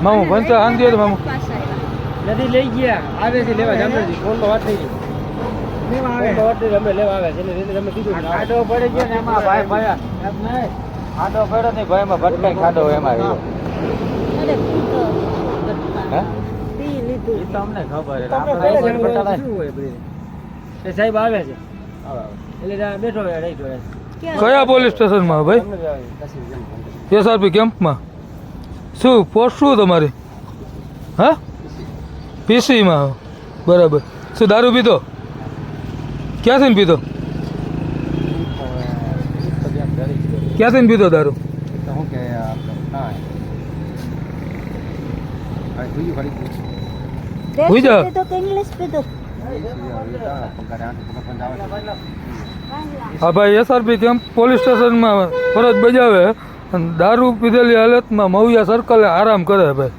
મામુ પંચા શાંતિ હતો મામુ નદી લઈ ગયા આવે છે લેવા જામનગરથી ફોન તો વાત થઈ ગઈ લેવા આવે વાત થઈ અમે લેવા આવે છે એટલે તમે કીધું ખાડો પડી ગયો ને એમાં ભાઈ ભાઈ એમ નહીં ખાડો પડ્યો નહીં ભાઈ એમાં ભટકાઈ ખાડો એમાં રહ્યો હે એ તો અમને ખબર છે આપણે સાહેબ આવે છે એટલે બેઠો રહી જોડે કયા પોલીસ સ્ટેશનમાં ભાઈ એસઆરપી કેમ્પમાં શું પોસ્ટ શું તમારી હા પીસીમાં બરાબર શું દારૂ પીધો ક્યાંથી પીધો ક્યાંથી પીધો દારૂ હુઈ જા હા ભાઈ એસઆરપી કેમ્પ પોલીસ સ્ટેશનમાં ફરજ બજાવે અને દારૂ પીધેલી હાલતમાં મવિયા સર્કલે આરામ કરે ભાઈ